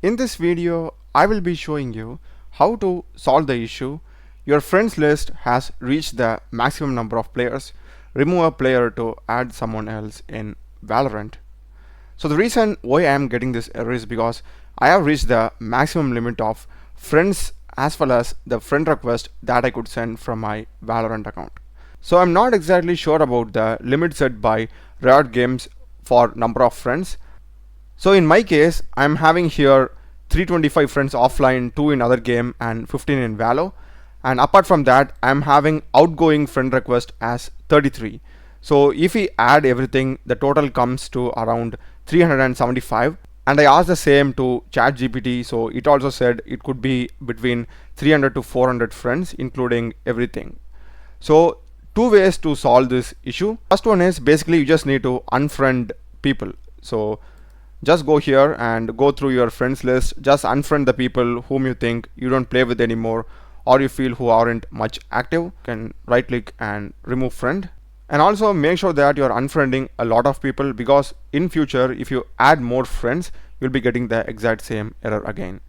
In this video, I will be showing you how to solve the issue. Your friends list has reached the maximum number of players. Remove a player to add someone else in Valorant. So the reason why I am getting this error is because I have reached the maximum limit of friends as well as the friend request that I could send from my Valorant account. So I'm not exactly sure about the limit set by Riot Games for number of friends. So in my case, I'm having here 325 friends offline, 2 in other game and 15 in Valo. And apart from that, I'm having outgoing friend request as 33. So if we add everything, the total comes to around 375. And I asked the same to ChatGPT, so it also said it could be between 300 to 400 friends, including everything. So two ways to solve this issue. First one is basically you just need to unfriend people. So just go here and go through your friends list. Just unfriend the people whom you think you don't play with anymore or you feel who aren't much active. You can right click and remove friend. And also make sure that you're unfriending a lot of people, because in future if you add more friends you'll be getting the exact same error again.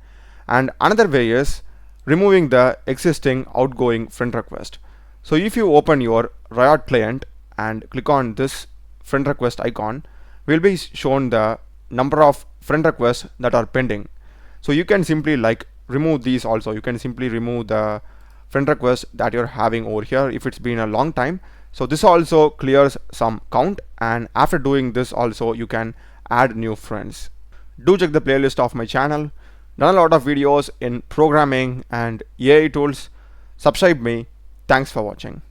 And another way is removing the existing outgoing friend request. So if you open your Riot client and click on this friend request icon, will be shown the number of friend requests that are pending. So you can simply like remove these also. You can simply remove the friend request that you're having over here if it's been a long time. So this also clears some count, and after doing this also you can add new friends. Do check the playlist of my channel. Done a lot of videos in programming and AI tools. Subscribe me. Thanks for watching.